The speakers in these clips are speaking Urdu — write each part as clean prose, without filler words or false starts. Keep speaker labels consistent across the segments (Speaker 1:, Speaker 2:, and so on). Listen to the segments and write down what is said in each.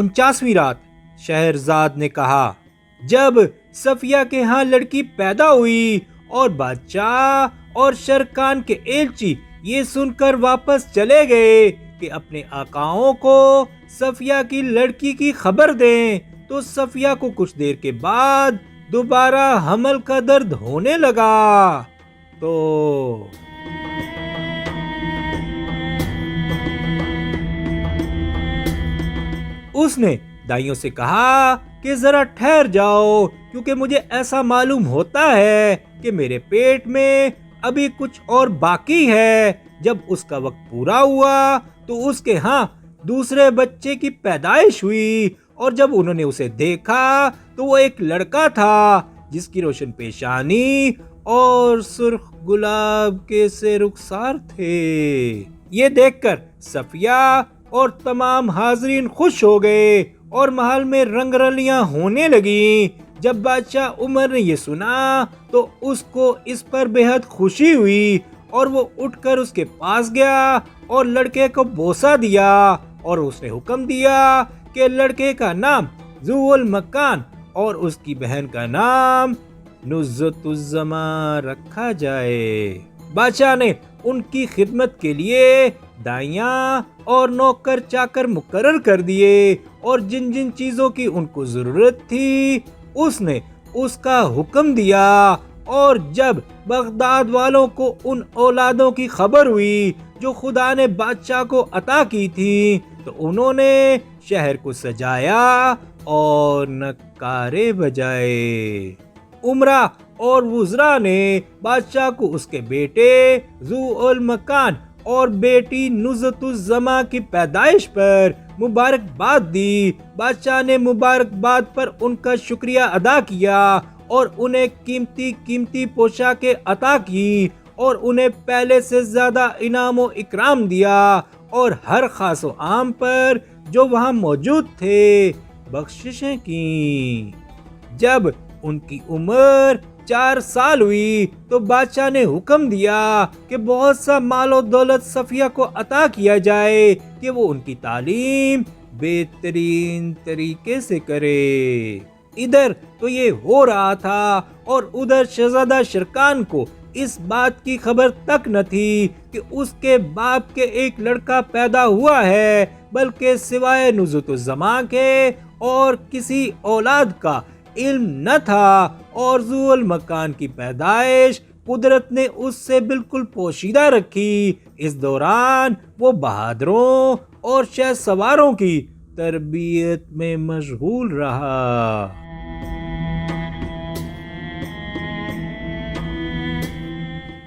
Speaker 1: 49ویں رات شہرزاد نے کہا، جب صفیہ کے ہاں لڑکی پیدا ہوئی اور بادشاہ اور شرکان کے ایلچی یہ سن کر واپس چلے گئے کہ اپنے آقاؤں کو صفیہ کی لڑکی کی خبر دیں، تو صفیہ کو کچھ دیر کے بعد دوبارہ حمل کا درد ہونے لگا۔ تو اس نے دائیوں سے کہا کہ ذرا ٹھہر جاؤ، کیونکہ مجھے ایسا معلوم ہوتا ہے کہ میرے پیٹ میں ابھی کچھ اور باقی ہے۔ جب اس کا وقت پورا ہوا تو اس کے ہاں دوسرے بچے کی پیدائش ہوئی، اور جب انہوں نے اسے دیکھا تو وہ ایک لڑکا تھا جس کی روشن پیشانی اور سرخ گلاب کے سے رخسار تھے۔ یہ دیکھ کر صفیہ اور تمام حاضرین خوش ہو گئے اور محل میں رنگ رلیاں ہونے لگیں۔ جب بادشاہ عمر نے یہ سنا تو اس کو اس پر بے حد خوشی ہوئی، اور وہ اٹھ کر اس کے پاس گیا اور لڑکے کو بوسہ دیا، اور اس نے حکم دیا کہ لڑکے کا نام ذو المکان اور اس کی بہن کا نام نزہت الزماں رکھا جائے۔ بادشاہ نے ان کی خدمت کے لیے دائیاں اور نوکر چاکر مقرر کر دیے، اور جن جن چیزوں کی ان کو ضرورت تھی اس نے اس کا حکم دیا۔ اور جب بغداد والوں کو ان اولادوں کی خبر ہوئی جو خدا نے بادشاہ کو عطا کی تھی، تو انہوں نے شہر کو سجایا اور نکارے بجائے۔ عمرہ اور وزراء نے بادشاہ کو اس کے بیٹے ذو المکان اور بیٹی نزہت الزماں کی پیدائش پر مبارکباد دی۔ بادشاہ نے مبارکباد پر ان کا شکریہ ادا کیا اور انہیں قیمتی پوشاکیں عطا کی، اور انہیں پہلے سے زیادہ انعام و اکرام دیا، اور ہر خاص و عام پر جو وہاں موجود تھے بخششیں کی۔ جب ان کی عمر 4 سال ہوئی تو بادشاہ نے حکم دیا کہ بہت سا مال و دولت صفیہ کو عطا کیا جائے کہ وہ ان کی تعلیم بہترین طریقے سے کرے۔ ادھر تو یہ ہو رہا تھا، اور ادھر شہزادہ شرکان کو اس بات کی خبر تک نہ تھی کہ اس کے باپ کے ایک لڑکا پیدا ہوا ہے، بلکہ سوائے نزہت الزماں کے اور کسی اولاد کا علم نہ تھا، اور ذو المکان کی پیدائش قدرت نے اس سے بالکل پوشیدہ رکھی۔ اس دوران وہ بہادروں اور شہ سواروں کی تربیت میں مشغول رہا۔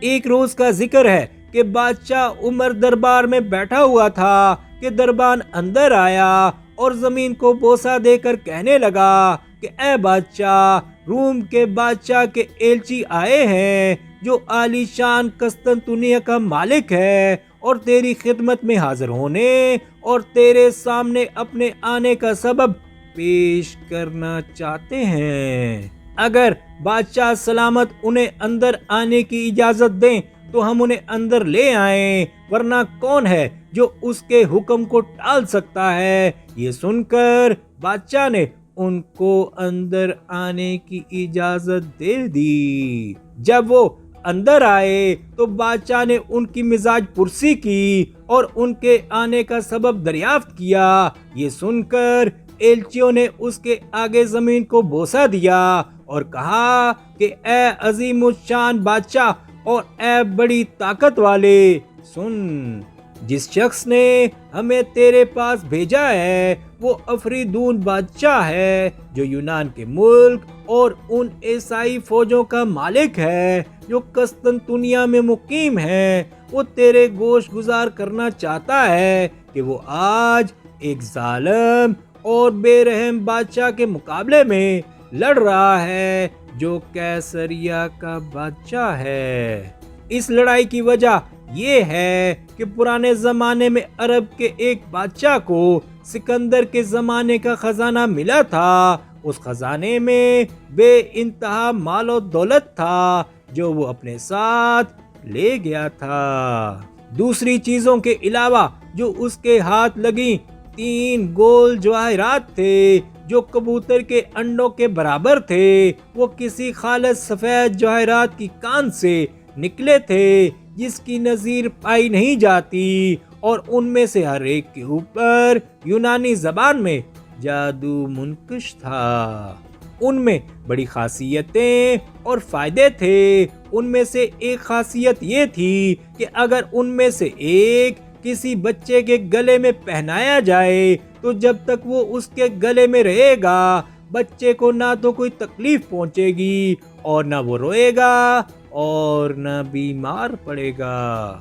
Speaker 1: ایک روز کا ذکر ہے کہ بادشاہ عمر دربار میں بیٹھا ہوا تھا کہ دربان اندر آیا اور زمین کو بوسہ دے کر کہنے لگا کہ اے بادشاہ، روم کے بادشاہ کے ایلچی آئے ہیں جو عالی شان قسطنطنیہ کا مالک ہے، اور تیری خدمت میں حاضر ہونے اور تیرے سامنے اپنے آنے کا سبب پیش کرنا چاہتے ہیں۔ اگر بادشاہ سلامت انہیں اندر آنے کی اجازت دیں تو ہم انہیں اندر لے آئیں، ورنہ کون ہے جو اس کے حکم کو ٹال سکتا ہے؟ یہ سن کر بادشاہ نے ان کو اندر آنے کی اجازت دے دی۔ جب وہ اندر آئے تو بادشاہ نے ان کی مزاج پرسی کی اور ان کے آنے کا سبب دریافت کیا۔ یہ سن کر ایلچیوں نے اس کے آگے زمین کو بوسہ دیا اور کہا کہ اے عظیم الشان بادشاہ اور اے بڑی طاقت والے، سن، جس شخص نے ہمیں تیرے پاس بھیجا ہے وہ افریدون بادشاہ ہے جو یونان کے ملک اور ان عیسائی فوجوں کا مالک ہے جو قسطنطنیہ میں مقیم ہے۔ وہ تیرے گوش گزار کرنا چاہتا ہے کہ وہ آج ایک ظالم اور بے رحم بادشاہ کے مقابلے میں لڑ رہا ہے جو کیسریا کا بادشاہ ہے۔ اس لڑائی کی وجہ یہ ہے کہ پرانے زمانے میں عرب کے ایک بادشاہ کو سکندر کے زمانے کا خزانہ ملا تھا۔ اس خزانے میں بے انتہا مال و دولت تھا جو وہ اپنے ساتھ لے گیا تھا۔ دوسری چیزوں کے علاوہ جو اس کے ہاتھ لگیں 3 گول جواہرات تھے جو کبوتر کے انڈوں کے برابر تھے، وہ کسی خالص سفید جواہرات کی کان سے نکلے تھے جس کی نظیر پائی نہیں جاتی، اور ان میں سے ہر ایک کے اوپر یونانی زبان میں جادو منقش تھا۔ ان میں بڑی خاصیتیں اور فائدے تھے۔ ان میں سے ایک خاصیت یہ تھی کہ اگر ان میں سے ایک کسی بچے کے گلے میں پہنایا جائے تو جب تک وہ اس کے گلے میں رہے گا بچے کو نہ تو کوئی تکلیف پہنچے گی اور نہ وہ روئے گا اور نہ بیمار پڑے گا۔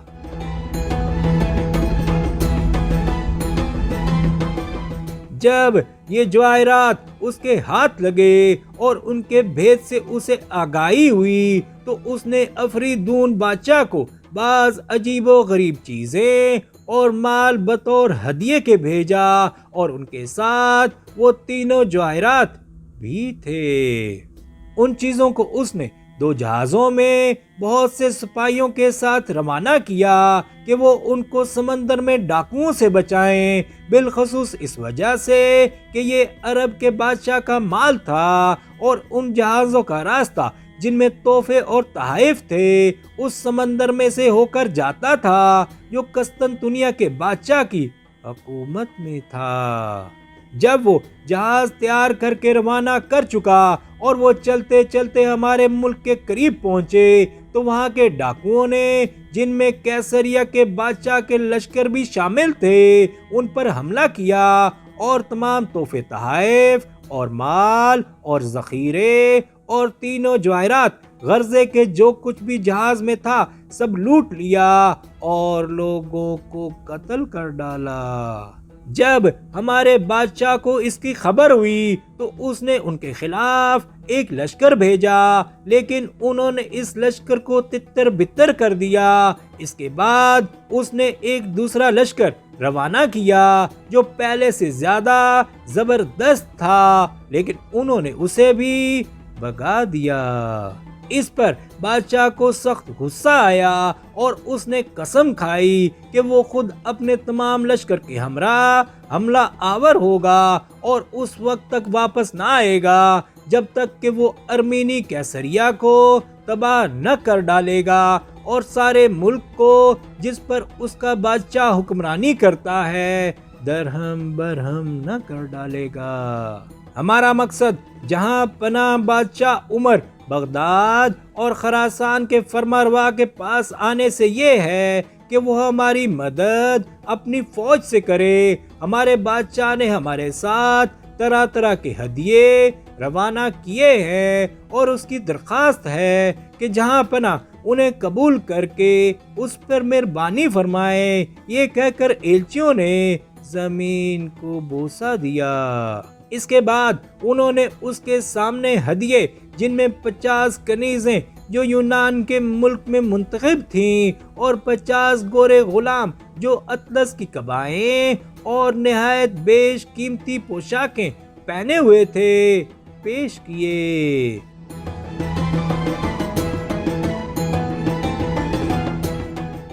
Speaker 1: جب یہ جواہرات اس کے ہاتھ لگے اور ان کے بھید سے اسے آگاہی ہوئی تو اس نے افریدون بادشاہ کو بعض عجیب و غریب چیزیں اور مال بطور ہدیے کے بھیجا، اور ان کے ساتھ وہ 3 جواہرات بھی تھے۔ ان چیزوں کو اس نے 2 جہازوں میں بہت سے سپاہیوں کے ساتھ روانہ کیا کہ وہ ان کو سمندر میں ڈاکوؤں سے بچائیں، بالخصوص اس وجہ سے کہ یہ عرب کے بادشاہ کا مال تھا، اور ان جہازوں کا راستہ جن میں تحفے اور تحائف تھے اس سمندر میں سے ہو کر جاتا تھا جو قسطنطنیہ کے بادشاہ کی حکومت میں تھا۔ جب وہ جہاز تیار کر کے روانہ کر چکا اور وہ چلتے چلتے ہمارے ملک کے قریب پہنچے تو وہاں کے ڈاکوؤں نے، جن میں کیسریا کے بادشاہ کے لشکر بھی شامل تھے، ان پر حملہ کیا اور تمام تحفے تحائف اور مال اور ذخیرے اور 3 جواہرات غرضے کے جو کچھ بھی جہاز میں تھا سب لوٹ لیا اور لوگوں کو قتل کر ڈالا۔ جب ہمارے بادشاہ کو اس کی خبر ہوئی تو اس نے ان کے خلاف ایک لشکر بھیجا، لیکن انہوں نے اس لشکر کو تتر بتر کر دیا۔ اس کے بعد اس نے ایک دوسرا لشکر روانہ کیا جو پہلے سے زیادہ زبردست تھا، لیکن انہوں نے اسے بھی بھگا دیا۔ اس پر بادشاہ کو سخت غصہ آیا اور اس نے قسم کھائی کہ وہ خود اپنے تمام لشکر کے ہمراہ حملہ آور ہوگا اور اس وقت تک واپس نہ آئے گا جب تک کہ وہ ارمینی کیسریا کو تباہ نہ کر ڈالے گا اور سارے ملک کو جس پر اس کا بادشاہ حکمرانی کرتا ہے درہم برہم نہ کر ڈالے گا۔ ہمارا مقصد جہاں پناہ بادشاہ عمر بغداد اور خراسان کے فرمانروا کے پاس آنے سے یہ ہے کہ وہ ہماری مدد اپنی فوج سے کرے۔ ہمارے بادشاہ نے ہمارے ساتھ طرح طرح کے ہدیے روانہ کیے ہیں اور اس کی درخواست ہے کہ جہاں پناہ انہیں قبول کر کے اس پر مہربانی فرمائے۔ یہ کہہ کر ایلچیوں نے زمین کو بوسہ دیا۔ اس کے بعد انہوں نے اس کے سامنے ہدیے جن میں 50 کنیزیں جو یونان کے ملک میں منتخب تھیں اور 50 گورے غلام جو اطلس کی قبائیں اور نہایت بیش قیمتی پوشاکیں پہنے ہوئے تھے پیش کیے۔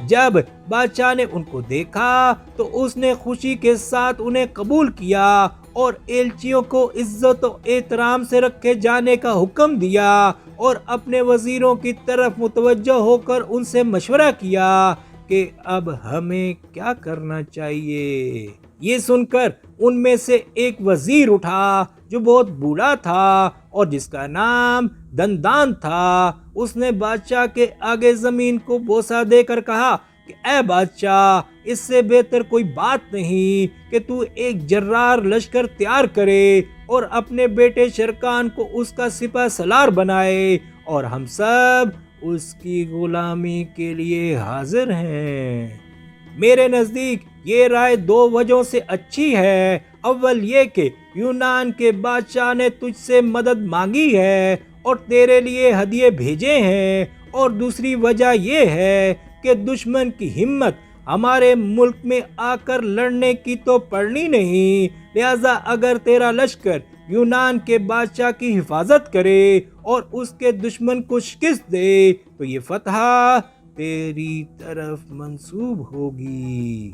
Speaker 1: جب بادشاہ نے ان کو دیکھا تو اس نے خوشی کے ساتھ انہیں قبول کیا اور ایلچیوں کو عزت و احترام سے رکھے جانے کا حکم دیا اور اپنے وزیروں کی طرف متوجہ ہو کر ان سے مشورہ کیا کہ اب ہمیں کیا کرنا چاہیے۔ یہ سن کر ان میں سے ایک وزیر اٹھا جو بہت بوڑھا تھا اور جس کا نام دندان تھا۔ اس نے بادشاہ کے آگے زمین کو بوسہ دے کر کہا کہ اے بادشاہ، اس سے بہتر کوئی بات نہیں کہ تو ایک جرار لشکر تیار کرے اور اپنے بیٹے شرکان کو اس کا سپہ سالار بنائے، اور ہم سب اس کی غلامی کے لیے حاضر ہیں۔ میرے نزدیک یہ رائے 2 وجہوں سے اچھی ہے۔ اول یہ کہ یونان کے بادشاہ نے تجھ سے مدد مانگی ہے اور تیرے لیے ہدیے بھیجے ہیں، اور دوسری وجہ یہ ہے کہ دشمن کی ہمت ہمارے ملک میں آ کر لڑنے کی تو پڑنی نہیں، لہذا اگر تیرا لشکر یونان کے بادشاہ کی حفاظت کرے اور اس کے دشمن کو شکست دے تو یہ فتح تیری طرف منسوب ہوگی۔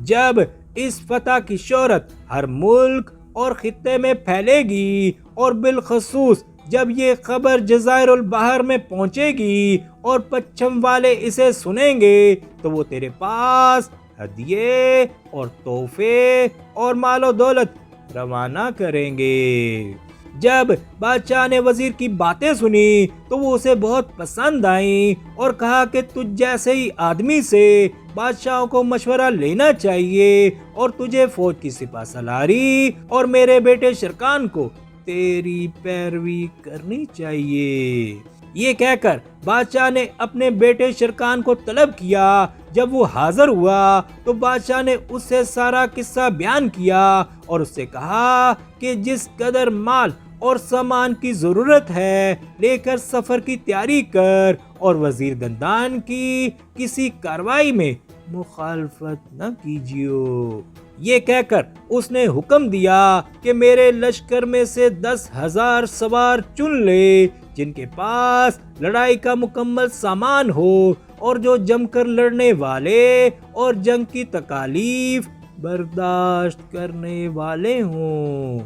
Speaker 1: جب اس فتح کی شہرت ہر ملک اور خطے میں پھیلے گی، اور بالخصوص جب یہ خبر جزائر البحر میں پہنچے گی اور پچھم والے اسے سنیں گے تو وہ تیرے پاس ہدیے اور تحفے اور مال و دولت روانہ کریں گے۔ جب بادشاہ نے وزیر کی باتیں سنی تو وہ اسے بہت پسند آئیں اور کہا کہ تجھ جیسے ہی آدمی سے بادشاہوں کو مشورہ لینا چاہیے، اور تجھے فوج کی سپہ سالاری اور میرے بیٹے شرکان کو تیری پیروی کرنی چاہیے۔ یہ کہہ کر بادشاہ نے اپنے بیٹے شرکان کو طلب کیا۔ جب وہ حاضر ہوا تو بادشاہ نے اس سے سارا قصہ بیان کیا اور اس سے کہا کہ جس قدر مال اور سامان کی ضرورت ہے لے کر سفر کی تیاری کر، اور وزیر دندان کی کسی کارروائی میں مخالفت نہ کیجیو۔ یہ کہہ کر اس نے حکم دیا کہ میرے لشکر میں سے 10,000 سوار چن لے جن کے پاس لڑائی کا مکمل سامان ہو اور جو جم کر لڑنے والے اور جنگ کی تکالیف برداشت کرنے والے ہوں۔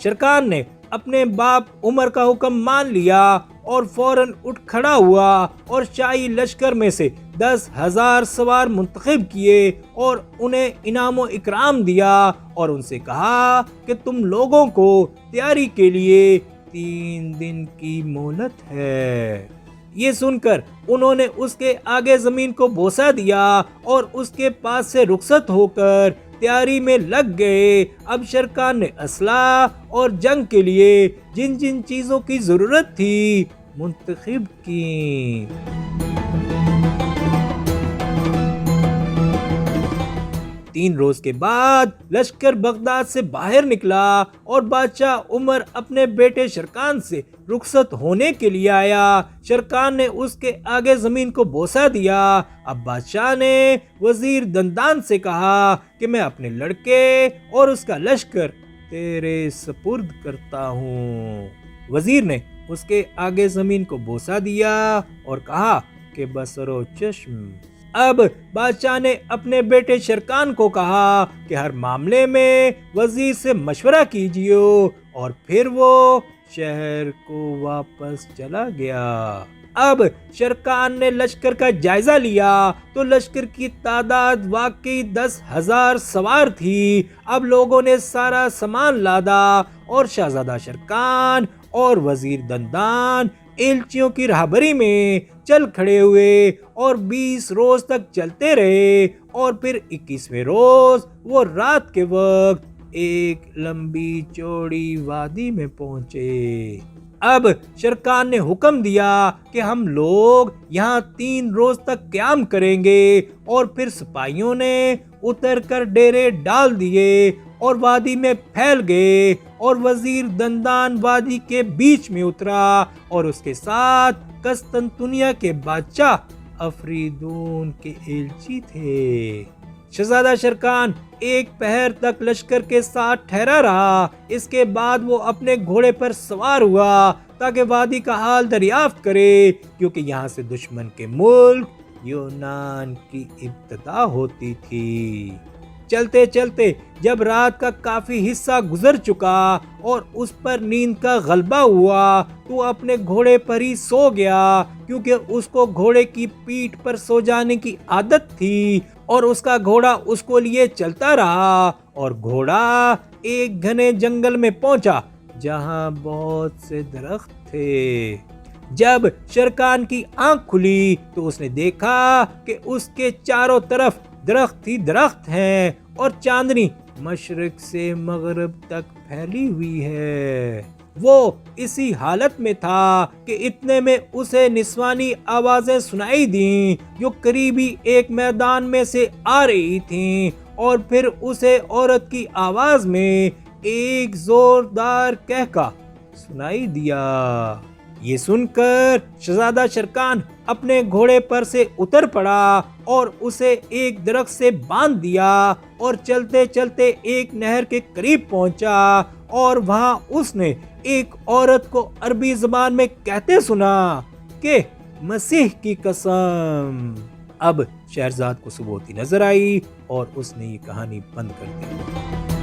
Speaker 1: شرکان نے اپنے باپ عمر کا حکم مان لیا اور فوراً اٹھ کھڑا ہوا اور شاہی لشکر میں سے 10,000 سوار منتخب کیے اور انہیں انعام و اکرام دیا، اور ان سے کہا کہ تم لوگوں کو تیاری کے لیے 3 دن کی مہلت ہے۔ یہ سن کر انہوں نے اس کے آگے زمین کو بوسہ دیا اور اس کے پاس سے رخصت ہو کر تیاری میں لگ گئے۔ اب شرکان نے اسلحہ اور جنگ کے لیے جن جن چیزوں کی ضرورت تھی منتخب کی۔ 3 روز کے بعد لشکر بغداد سے باہر نکلا اور بادشاہ عمر اپنے بیٹے شرکان سے رخصت ہونے کے لیے آیا۔ شرکان نے اس کے آگے زمین کو بوسہ دیا۔ اب بادشاہ نے وزیر دندان سے کہا کہ میں اپنے لڑکے اور اس کا لشکر تیرے سپرد کرتا ہوں۔ وزیر نے اس کے آگے زمین کو بوسہ دیا اور کہا کہ بصر و چشم۔ اب بادشاہ نے اپنے بیٹے شرکان کو کہا کہ ہر معاملے میں وزیر سے مشورہ کیجیے، اور پھر وہ شہر کو واپس چلا گیا۔ اب شرکان نے لشکر کا جائزہ لیا تو لشکر کی تعداد واقعی 10,000 سوار تھی۔ اب لوگوں نے سارا سامان لادا اور شہزادہ شرکان اور وزیر دندان ایلچیوں کی رہبری میں چل کھڑے ہوئے اور 20 روز تک چلتے رہے، اور پھر 21ویں روز وہ رات کے وقت ایک لمبی چوڑی وادی میں پہنچے۔ اب شرکان نے حکم دیا کہ ہم لوگ یہاں 3 روز تک قیام کریں گے، اور پھر سپاہیوں نے اتر کر ڈیرے ڈال دیے اور وادی میں پھیل گئے، اور وزیر دندان وادی کے بیچ میں اترا اور اس کے ساتھ قسطنطنیہ کے بادشاہ افریدون کے ایلچی تھے۔ شہزادہ شرکان 1 پہر تک لشکر کے ساتھ ٹھہرا رہا۔ اس کے بعد وہ اپنے گھوڑے پر سوار ہوا تاکہ وادی کا حال دریافت کرے، کیونکہ یہاں سے دشمن کے ملک یونان کی ابتدا ہوتی تھی۔ چلتے چلتے جب رات کا کافی حصہ گزر چکا اور اس پر نیند کا غلبہ ہوا تو اپنے گھوڑے پر ہی سو گیا، کیونکہ اس کو گھوڑے کی پیٹھ پر سو جانے کی عادت تھی، اور اس کا گھوڑا اس کو لیے چلتا رہا، اور گھوڑا ایک گھنے جنگل میں پہنچا جہاں بہت سے درخت تھے۔ جب شرکان کی آنکھ کھلی تو اس نے دیکھا کہ اس کے چاروں طرف درخت ہی درخت ہیں، اور چاندنی مشرق سے مغرب تک پھیلی ہوئی ہے۔ وہ اسی حالت میں تھا کہ اتنے میں اسے نسوانی آوازیں سنائی دیں جو قریبی ایک میدان میں سے آ رہی تھیں، اور پھر اسے عورت کی آواز میں ایک زوردار قہقہ سنائی دیا۔ یہ سن کر شہزادہ شرکان اپنے گھوڑے پر سے اتر پڑا اور اسے ایک درخت سے باندھ دیا، اور چلتے چلتے ایک نہر کے قریب پہنچا، اور وہاں اس نے ایک عورت کو عربی زبان میں کہتے سنا کہ مسیح کی قسم اب شہرزاد کو صبح ہوتی نظر آئی اور اس نے یہ کہانی بند کر دی۔